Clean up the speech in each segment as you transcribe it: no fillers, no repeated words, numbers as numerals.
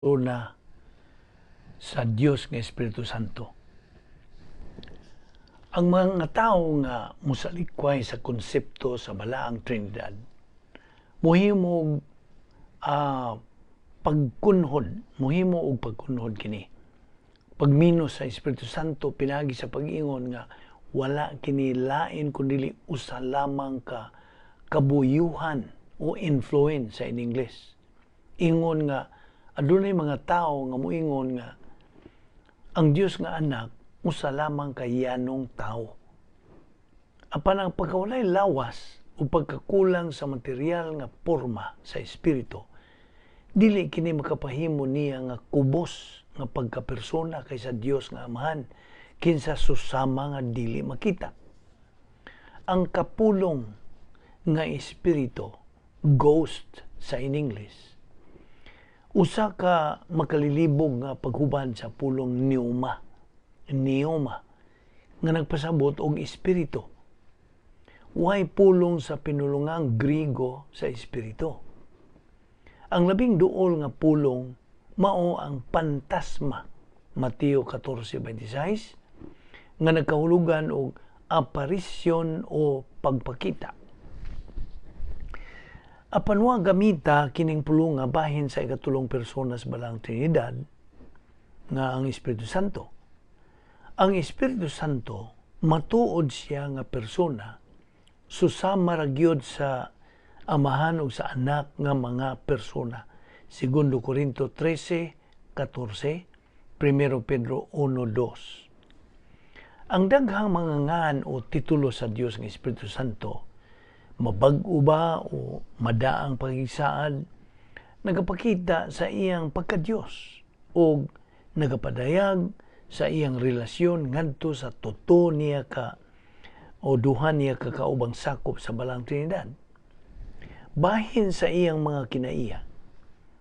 una sa Dios nga Espiritu Santo. Ang mga tao nga musalikway sa konsepto sa balaang Trinidad, muhimo pagkunhod kini. Pagminos sa Espiritu Santo pinagi sa pag-ingon nga wala kini lain kundi usa lamang ka kabuyuhan o influence sa in English. Ingon nga adunay mga tao nga moingon nga ang Dios nga anak usa lamang kay yanong tao. Apan ang pagkawalay lawas o pagkakulang sa material nga porma sa espiritu, dili kini makapahimo niya nga kubos nga pagkapersona kaysa Dios nga Amahan kinsa susama nga dili makita. Ang kapulong nga espiritu, ghost sa in English, usa ka makalilibog nga paghuban sa pulong neuma nga nagpasabot og espiritu. Way pulong sa pinulungang Griego sa espiritu. Ang labing duol nga pulong mao ang pantasma, Mateo 14:26, nga nagkahulugan og aparisyon o pagpakita. Apan wa gamita kining pulong nga bahin sa ikatulong persona sa balang Trinidad nga ang Espiritu Santo. Ang Espiritu Santo matuod siya nga persona susama ra gyud sa Amahan ug sa Anak nga mga persona. Segundo Corinto 13:14, 1 Pedro 1:2. Ang daghang mga ngan o titulo sa Dios nga Espiritu Santo, mabag-o ba o madaang pagigsaad, nagapakita sa iyang pagka-Diyos o nagapadayag sa iyang relasyon ngadto sa totoo niya ka o duha niya kakaubang sakop sa balang Trinidad. Bahin sa iyang mga kinaiya,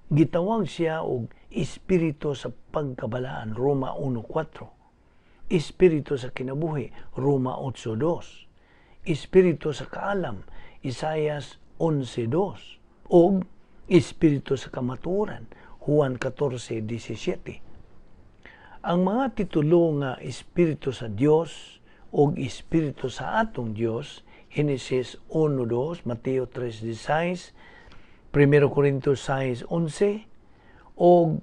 gitawag siya og espiritu sa pagkabalaan, Roma 1:4. Espiritu sa kinabuhi, Roma 8:2. Espiritu sa kaalam, Isayas 11:2. O espiritu sa kamatuoran, Juan 14:17. Ang mga titulo nga espiritu sa Dios o espiritu sa atong Dios, Genesis 1:2, Mateo 3:16, 1 Corintios 6:11, o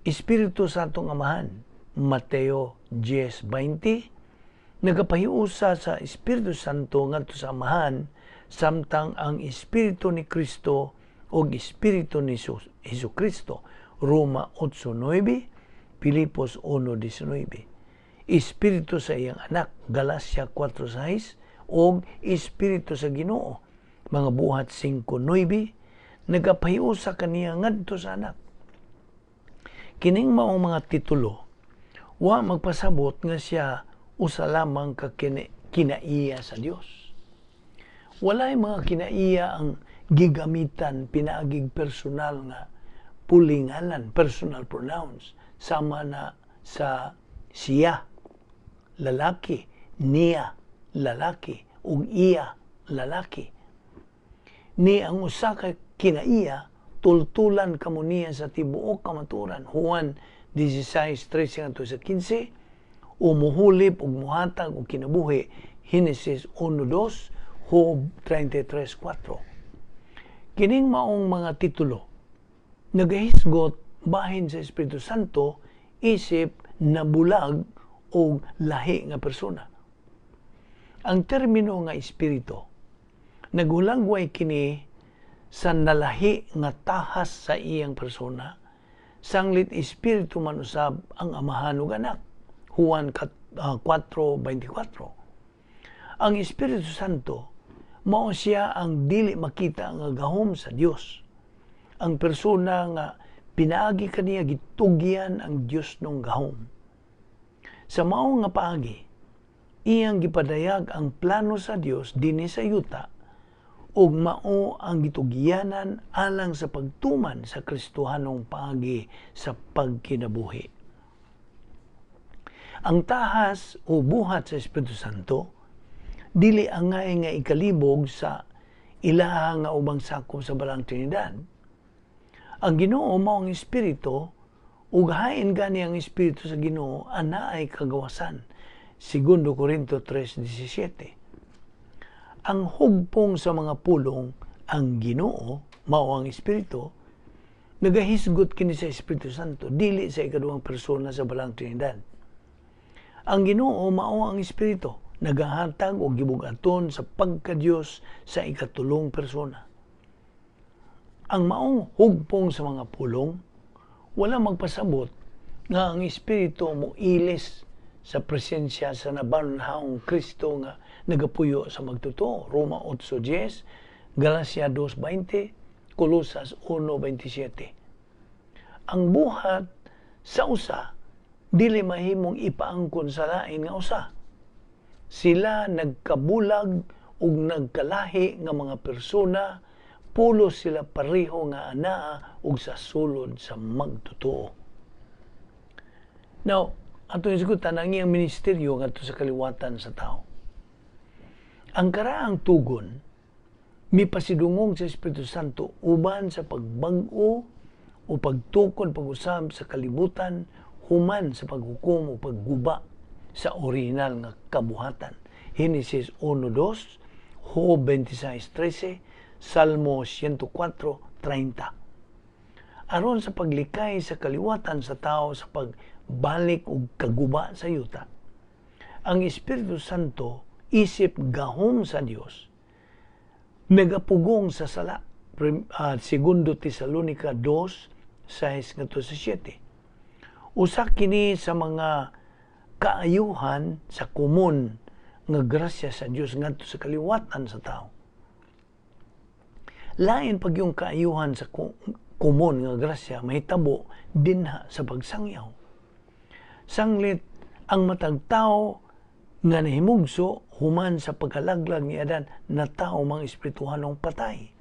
espiritu sa atong Amahan, Mateo 10:20, nagapahiusa sa Espiritu Santo ngadto sa Amahan samtang ang Espiritu ni Kristo o Espiritu ni Jesucristo, Roma 8:9, Pilipos 1:19. Espiritu sa iyang anak, Galacia 4:6, o Espiritu sa Ginoo, mga buhat 5:9, nagapahiusa kaniya ngadto sa anak. Kining maong mga titulo, wa magpasabot nga siya usa lamang ka kinaiya sa Dios. Walay mga kinaiya ang gigamitan pinaagig personal nga pulinganan, personal pronouns, sama na sa siya, lalaki, niya, lalaki, ug iya, lalaki. Ni ang usa ka kinaiya, tultulan kamo niya sa tibuok kamaturan, Juan 16:13-15, o muhulip ug muhatag og kinabuhi, Genesis 1:2, Job 33:4. Kining maong mga titulo nagahisgot bahin sa Espiritu Santo isip nabulag o lahi nga persona. Ang termino nga espiritu nagulagway kini sa nalahi nga tahas sa iyang persona, sanglit espiritu man usab ang Amahan ug Anak, Juan 4:24. Ang Espiritu Santo mao siya ang dili makita nga gahom sa Dios. Ang persona nga pinaagi kaniya gitugyan ang Dios nung gahom. Sa mao nga paagi, iyang gipadayag ang plano sa Dios dinhi sa yuta ug mao ang gitugyanan alang sa pagtuman sa Kristohanong paagi sa pagkinabuhi. Ang tahas o buhat sa Espiritu Santo dili angay nga ikalibog sa ilaha nga ubang sakop sa balang Trinidad. Ang Ginoo mao ang espiritu ug hain gani ang Espiritu sa Ginoo ana ay kagawasan. 2 Korinto 3:17. Ang hugpong sa mga pulong ang Ginoo mao ang Espiritu, nagahisgot kini sa Espiritu Santo dili sa ikaduhang persona sa balang Trinidad. Ang Ginoo mao ang Espiritu, nagahatag og gibugaton sa pagka-Dios sa ikatulong persona. Ang maong hugpong sa mga pulong wala magpasabot nga ang Espiritu mo ilis sa presensya sa nabanhawng Kristo nga nagapuyo sa magtotoo. Roma 8:10, Galacia 2:20, Colosas 1:27. Ang buhat sa usa dili mahimong ipaangkon sa lain nga usa. Sila nagkabulag ug nagkalahi nga mga persona, pulos sila pareho nga anaa ug sa sulod sa magtotoo. Now, atong isgutan ang iyang ministeryo ngadto sa kaliwatan sa tao. Ang karaang tugon mipasidungog sa Espiritu Santo uban sa pagbag-o o pagtukod pag-usab sa kalibutan human sa paghukom o pagguba sa orihinal nga kabuhatan. Genesis 1:2, Job 26:13, Salmo 104:30. Aron sa paglikay sa kaliwatan sa tao sa pagbalik og kaguba sa yuta, ang Espiritu Santo isip gahom sa Dios nagapugong sa sala. 2 Tesalonica 2:6-7. Usa kini sa mga kaayuhan sa komon nga grasya sa Dios ngadto sa kaliwatan sa tao. Lain pag yung kaayuhan sa komon nga grasya mahitabo dinha sa pagsangyaw. Sanglit ang matag tao nga nahimugso human sa pagkalaglag ni Adan na tao mga espirituhanong patay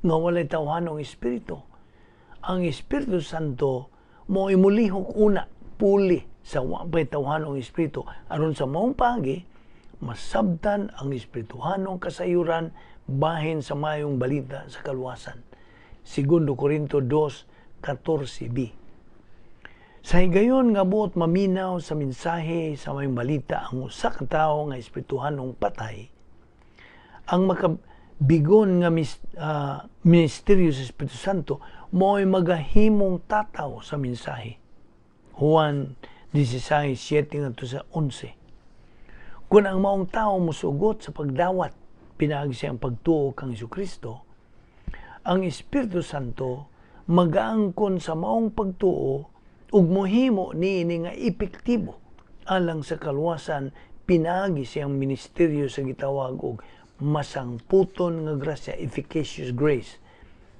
nga walay tawhanong espiritu. Ang Espiritu Santo mo imulihok una puli sa wapay tawhanong espiritu aron sa maong pagi masabtan ang espirituhanong kasayuran bahin sa mayong balita sa kaluwasan. 2 Korinto 2:14b. Sa higayon nga buot maminaw sa mensahe sa mayong balita ang usa ka tawo nga espirituhanong patay, ang makabigon nga ministeryo sa Espiritu Santo mo'y magahimong tataw sa mensahe. Juan 16:7-11. Kung ang maong tao musugot sa pagdawat pinaagi siyang pagtuo kang Jesucristo, ang Espiritu Santo magaangkon sa maong pagtuo ug mohimo niini nga epektibo alang sa kaluwasan pinaagi siyang ministeryo sa gitawag og masangputon nga grasya, efficacious grace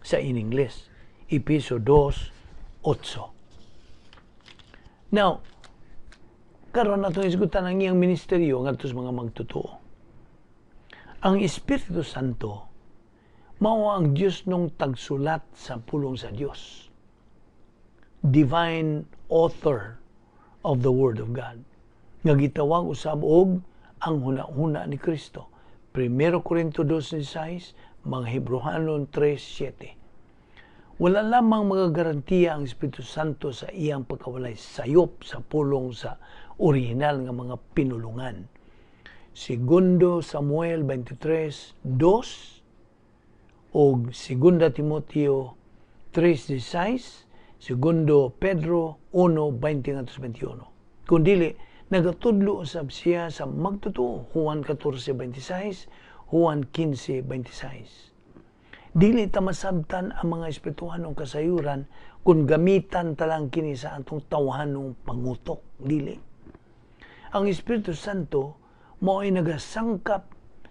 sa in English, Episo 2:8. Now, karon nato isgutan ang iyang ministeryo ngadto sa mga magtotoo. Ang Espiritu Santo mao ang Dios nung tagsulat sa pulong sa Dios. Divine author of the Word of God. Nga gitawag usab og ang huna-huna ni Kristo. 1 Korinto 2:16, mga Hebrehanon 3:7. Wala lamang magagarantiya ang Espiritu Santo sa iyang pagkawalay sayop sa pulong sa orihinal nga mga pinulungan. 2 Samuel 23:2 o 2 Timoteo 3:16, 2 Pedro 1:20-21. Kundili, nagatudlo usab siya sa magtotoo. Juan 14:26, Juan 15:26. Dili ta masabtan ang mga espirituhanong kasayuran kung gamitan talang kini sa atong tawhanong pangutok. Dili. Ang Espiritu Santo mao'y nagasangkap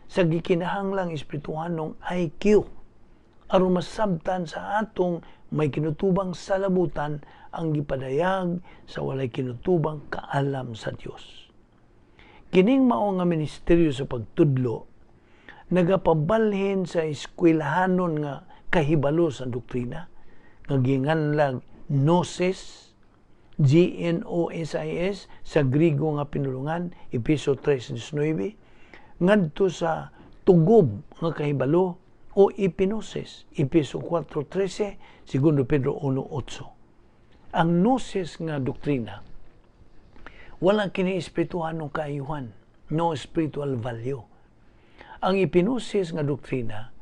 sa gikinahanglang espirituhanong IQ aron masabtan sa atong may kinutubang salabutan ang gipadayag sa walay kinutubang kaalam sa Dios. Kining mao nga ministeryo sa pagtudlo nagapabalhin sa eskwelahanon nga kahibalo sa doktrina nga ginganlag gnosis, GNOSIS sa Griego nga pinulungan, Episo 3:19, ngadto sa tugob nga kahibalo o epinosis, Episo 4:13, 2 Pedro 1:8. Ang gnosis nga doktrina, wala kini espirituhan ng kaayuhan, no spiritual value. Ang ipinosis nga doktrina,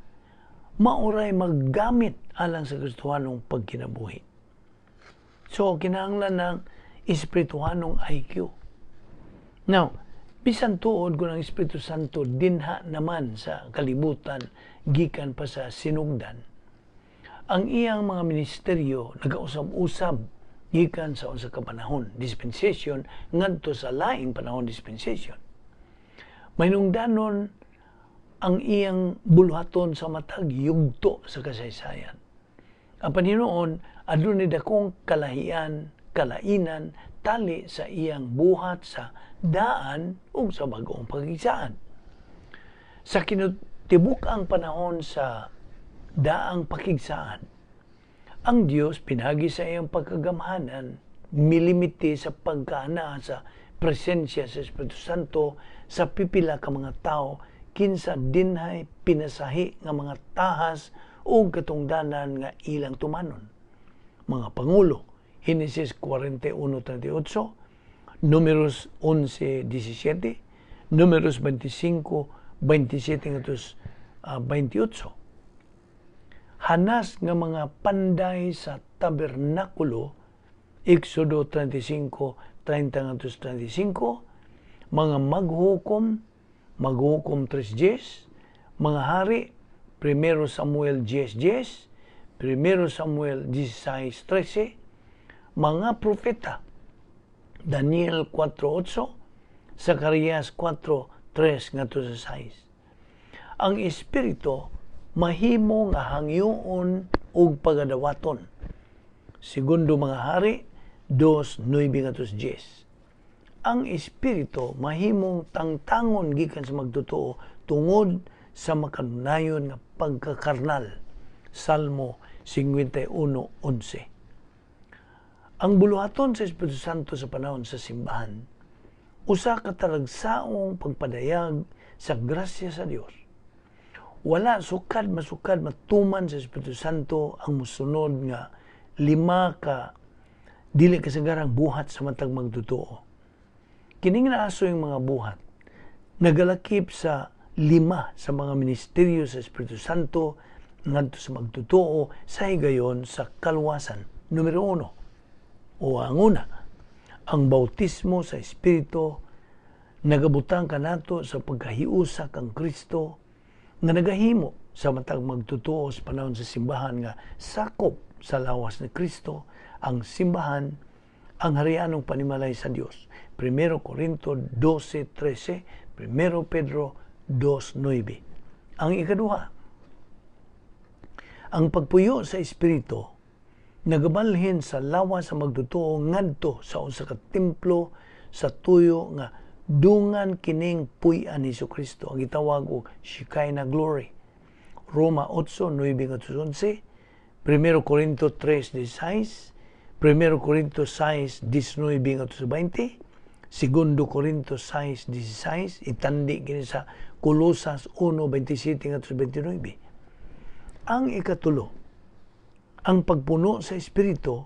mauray maggamit alang sa Kristohanong pagkinabuhi. So, kinahanglan ng espirituhanong IQ. Now, bisan tuod ko ng Espiritu Santo, dinha naman sa kalibutan, gikan pa sa sinugdan. Ang iyang mga ministeryo, nag-usab-usab, gikan sa unsa ka panahon, dispensation, ngadto sa laing panahon, dispensation. Mahinungdanon ang iyang buluhaton sa matag yugto sa kasaysayan. Ang Panginoon, adunay dakong kalahian, kalainan, tali sa iyang buhat sa daan o sa bagong pagigsaan. Sa kinutibuk ang panahon sa daang pakigsaan, ang Diyos pinagi sa iyang pagkagamhanan, milimiti sa pagkaana sa presensya sa Espiritu Santo sa pipila ka mga tao, kinsa dinhay pinasahi nga mga tahas o katungdanan nga ilang tumanon. Mga Pangulo, Genesis 41:38, Números 11:17, Números 25:27-28. Hanas nga mga panday sa tabernakulo, Exodo 35:30-35, mga maghukom 3:10, mga hari, 1 Samuel 10:10, 1 Samuel 16:13, mga propeta, Daniel 4:8, Zacarias 4:3-6. Ang Espiritu mahimo nga hangyoon ug pagadawaton. Segundo mga hari 2:9-10. Ang Espiritu mahimong tangtangon gikan sa magtotoo tungod sa makanunayon nga pagkakarnal. Salmo 51:11. Ang buluhaton sa Espiritu Santo sa panahon sa simbahan, usa ka talagsaong pagpadayag sa grasya sa Dios. Wala sukad masukad matuman sa Espiritu Santo ang musunod nga 5 ka dili kasagarang buhat sa matag magtotoo. Kining naaso yung mga buhat, nagalakip sa 5 sa mga ministeryo sa Espiritu Santo ngadto sa magtotoo sa higayon sa kalwasan. Numero 1, o ang una, ang bautismo sa Espiritu, nagabutang kanato sa pagkahiusa kang Kristo, nga nagahimo sa matag magtotoo sa panahon sa simbahan nga sakop sa lawas ni Kristo, ang simbahan, ang harianong panimalay sa Dios. 1 Corinto 12:13, 1 Pedro 2:9. Ang ikaduha, ang pagpuyo sa Espiritu, nagabalhin sa lawas sa magtotoo ngadto sa usa ka templo sa tuyo nga dungan kining puy-an ni Jesucristo, ang gitawag og Shekinah glory. Roma 8:9-11, 1 Corinto 3:16, 1 Corinto 6:19-20, 2 Corinto 6:16, itandi kini sa Colosas 1:27-29. Ang ikatulo, ang pagpuno sa Espiritu,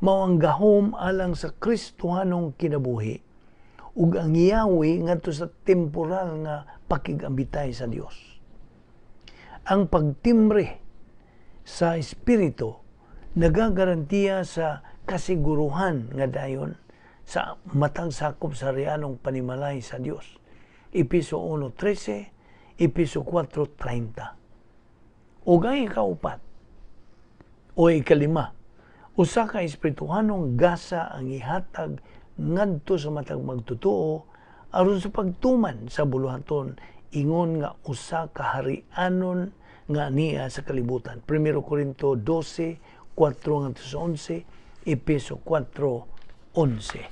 mao ang gahom alang sa Kristohanong kinabuhi ug ang iyawi ngadto sa temporal nga pakigambitay sa Dios. Ang pagtimbre sa Espiritu nagagarantiya sa kasiguruhan nga dayon sa matang sakop sa rianong panimalay sa Dios. Episo 1:13, Episo 4:30. O gay kaupat, o ikalima, usa ka espirituhanong gasa ang ihatag ngadto sa matag magtotoo aron sa pagtuman sa buluhaton ingon nga usa ka harianon nga niya sa kalibutan. 1 Corinto 12:4-11, Episo 4:11.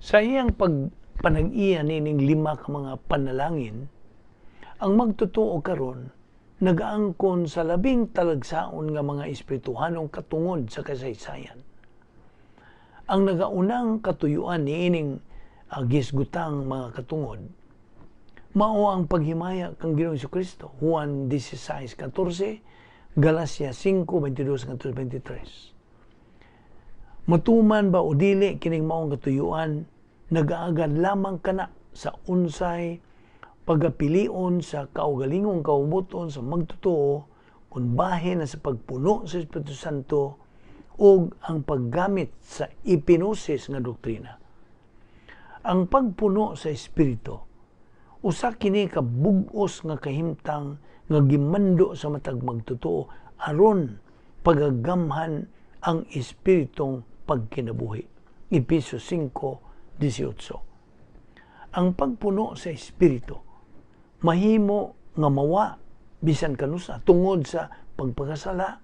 Sa iyang pagpanag-iya nining 5 ka mga panalangin, ang magtotoo karon nagaangkon sa labing talagsaon nga mga espirituhanong katungod sa kasaysayan. Ang nagaunang katuyuan niining gisgutang mga katungod, mao ang paghimaya kang Ginoong Jesucristo. Juan 16:14, Galacia 5:22-23. Matuman ba o dili kining maong katuyuan, nagaagad lamang kana sa unsay pagapilion sa kaugalingong kaubuton sa magtotoo kung bahin na sa pagpuno sa Espiritu Santo o ang paggamit sa ipinosis nga doktrina. Ang pagpuno sa Espiritu, usa kini ka bug-os nga kahimtang nga gimando sa matag magtotoo aron pagagamhan ang Espiritong pagkinabuhi. Efesios 5:18. Ang pagpuno sa Espiritu mahimo nga mawa bisan kanusa tungod sa pagpakasala,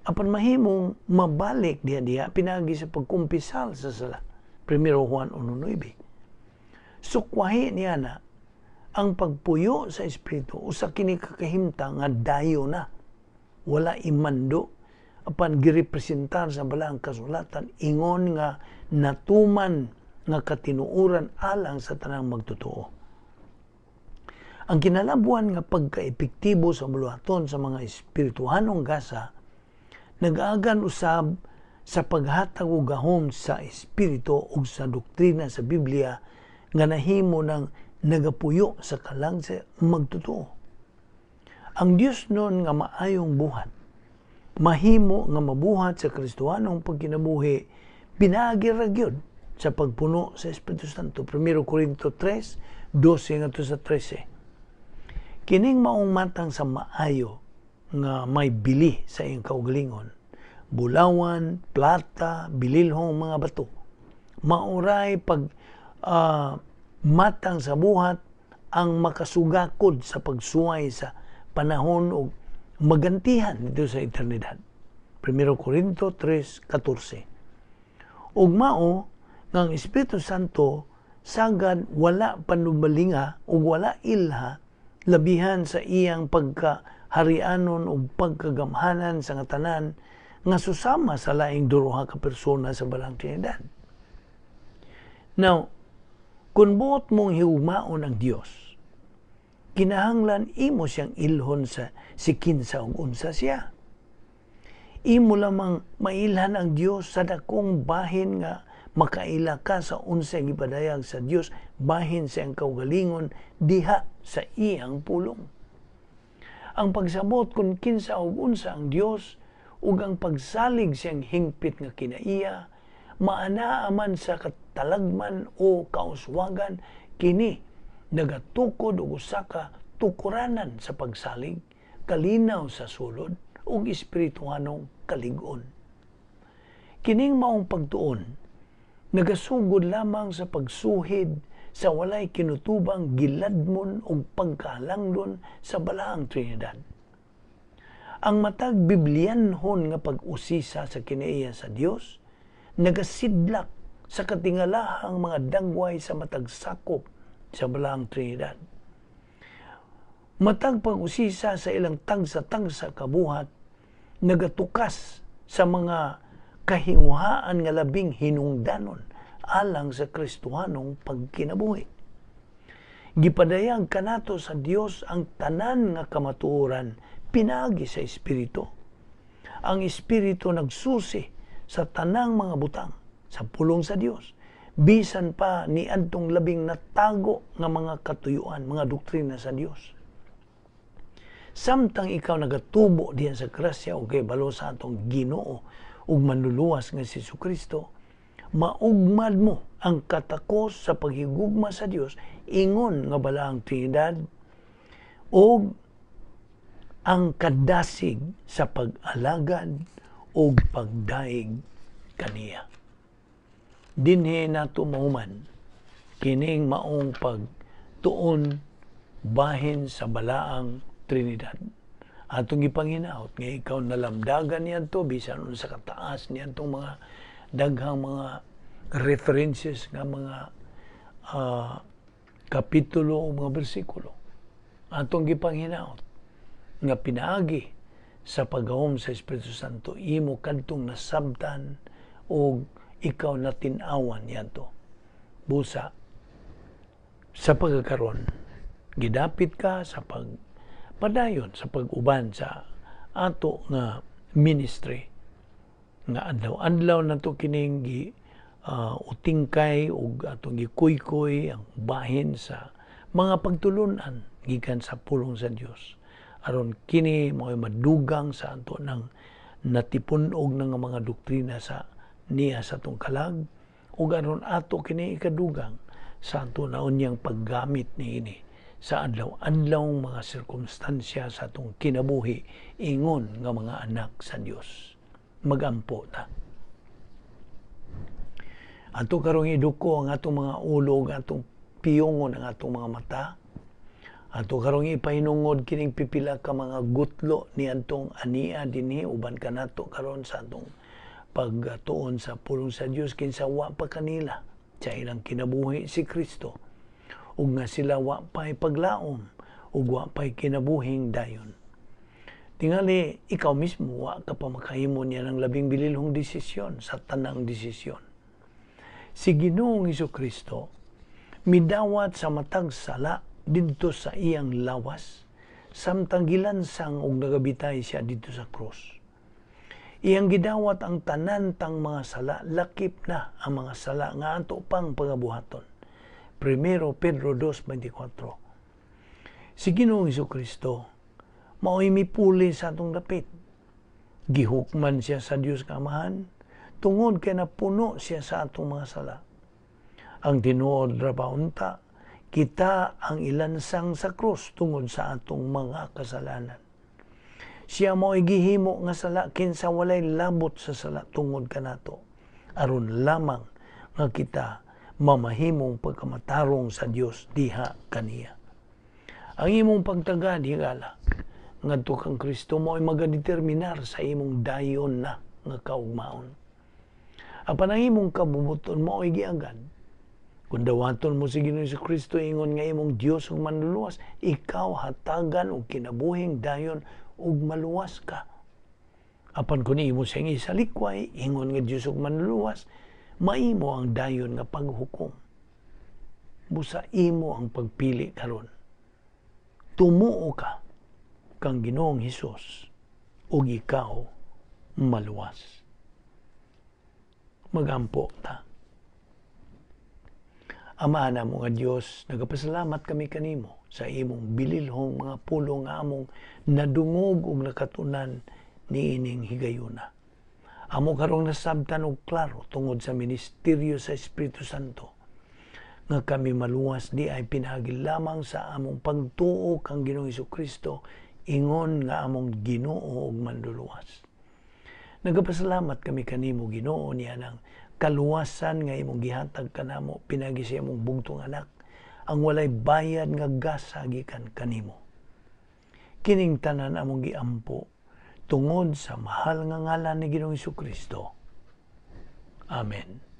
apan mahimong mabalik diha pinagi sa pagkumpisal sa sala. 1 Juan 1:9. Sukwahi niya na ang pagpuyo sa Espiritu usa kini kakahimtang nga dayo na wala imando apan girepresentar sa balang kasulatan ingon nga natuman nga katinuuran alang sa tanang magtotoo. Ang kinalabuan nga pagkaepektibo sa buluhaton sa mga espirituhanong gasa nag-agan usab sa paghatag og gahom sa espiritu ug sa doktrina sa Biblia nga nahimo ng nagapuyo sa kalang sa magtotoo. Ang Dios noon nga maayong buhat, mahimo nga mabuhat sa Kristohanong pagkinabuhi, pinaagi ra gyud sa pagpuno sa Espiritu Santo. 1 Corinto 3:12-13. Kining maong matang sa maayo nga may bili sa iyong kaugalingon, bulawan, plata, bililhong mga bato, mauray pag matang sa buhat ang makasugakod sa pagsuway sa panahon o magantihan dito sa eternidad. 1 Corinto 3:14. Ug mao nga ang Espiritu Santo sagad wala panubalinga o wala ilha labihan sa iyang pagkaharianon o pagkagamhanan sa nga tanan nga susama sa laing duruha ka persona sa balang Trinidad. Now, kung buot mong hiugmaon ang Dios, kinahanglan imo siyang ilhon sa sikinsa ug unsa siya. Imo lamang mailhan ang Dios sa dakong bahin nga makaila ka sa unsay gipadayag sa Dios bahin sa iyang kaugalingon diha sa iyang pulong. Ang pagsabot kung kinsa ug unsa ang Dios ug ang pagsalig siyang hingpit nga kinaiya maanaa man sa katalagman o kauswagan kini nagatukod og usa ka tukuranan sa pagsalig, kalinaw sa sulod ug espirituhanong kalig-on. Kining maong pagtuon nagasugod lamang sa pagsuhid sa walay kinutubang giladmon ug pagkahalangdon sa balaang Trinidad. Ang matag Biblianhon nga pag-usisa sa kinaiya sa Dios nagasidlak sa katingalahang mga dagway sa matag sakop sa balaang Trinidad. Matag pag-usisa sa ilang tagsa-tagsa kabuhat nagatukas sa mga kahinguhaan nga labing hinungdanon alang sa Kristohanong pagkinabuhi. Gipadayag kanato sa Dios ang tanan nga kamatuoran pinagi sa Espiritu. Ang Espiritu nagsusi sa tanang mga butang sa pulong sa Dios. Bisan pa ni adtong labing natago nga mga katuyuan, mga doktrina sa Dios. Samtang ikaw nagatubo diyan sa grasya o kay balo sa atong Ginoo ug manluluwas nga si Jesucristo, maugmad mo ang katakos sa paghigugma sa Dios ingon nga balaang Trinidad o ang kadasig sa pag-alagad o pagdaig kaniya. Dinhi nato mahuman kining maong pagtuon bahin sa balaang Trinidad. Atong ipanginaot nga ikaw nalamdagan niyan to bisan sa kataas niyan tong mga daghang mga references nga mga kapitulo o mga bersikulo. Atong gipanginaot nga pinaagi sa paggahom sa Espiritu Santo imo kadtong nasabtan o ikaw natin-awan yanto. Busa sa pagkakaroon gidapit ka sa padayon sa pag-uban sa ato nga ministry nga adlaw-adlaw nato kining utingkay ug atong gikuy-kuy ang bahin sa mga pagtulunan gikan sa pulong sa Dios aron kini mo'y madugang sa ato ng natipunog ng mga doktrina sa niya sa atong kalag ug aron ato kini ikadugang sa ato na unyang paggamit niini sa adlaw-adlaw mga sirkumstansya sa atong kinabuhi ingon nga mga anak sa Dios. Magampo ta. Ato karong iduko ang atong mga ulo, ang atong piyongon ang atong mga mata. Ato karong ipahinungod kining pipila ka mga gutlo ni antong ania dinhi uban kanato karon sa atong pagtuon sa pulong sa Dios kinsa wa pa kanila sa ilang kinabuhi si Kristo ug nga sila wa pay paglaom ug wa pay kinabuhing dayon. Tingali ikaw mismo wa ka pa makahimo niya ng labing bililhong desisyon sa tanang desisyon. Si Ginoong Hesukristo midawat sa matag sala didto sa iyang lawas samtang gilansang og nagabitay siya dito sa krus. Iyang gidawat ang tanan tang mga sala, lakip na ang mga sala nga ato pang pangabuhaton. 1 Pedro 2:24. Si Ginoong Hesukristo mao'y mipuli sa atong dapit. Gihukman siya sa Dios nga Amahan tungod kay napuno siya sa atong mga sala. Ang tinuod ra paunta, kita ang ilansang sa krus tungod sa atong mga kasalanan. Siya mao'y gihimo nga sala kinsa walay labot sa sala tungod kanato aron lamang nga kita mamahimong pagkamatarong sa Dios diha kaniya. Ang imong pagtagad higala ngadto kang Kristo mao'y magadeterminar sa imong dayon na nga kaugmaon. Apan ang imong kabubuton mao'y giagad. Kung dawaton mo si Ginoong Kristo ingon nga imong Dios ug manluluwas, ikaw hatagan og kinabuhing dayon ug maluwas ka. Apan kung imo siyang isalikway ingon nga Dios ug manluluwas, maimo ang dayon nga paghukom. Busa imo ang pagpili karon. Tumuo ka kang Ginoong Hesus ug ikaw maluwas. Magampo ta. Ama na mo nga Dios, nagapasalamat kami kanimo sa imong bililhong mga pulong nga among nadungog ug nakatunan niining higayuna. Amo karong nasabtan og klaro tungod sa ministeryo sa Espiritu Santo nga kami maluwas di ay pinagi lamang sa among pagtuo kang Ginoong Hesukristo ingon nga among Ginoo ug manluluwas. Nagapasalamat kami kanimo Ginoo niya ng kaluwasan nga imong gihatag kanamo pinagi sa imong bugtong anak ang walay bayad nga gasa gikan kanimo. Kining tanan among giampo tungod sa mahal nga ngalan ni Ginoong Hesukristo. Amen.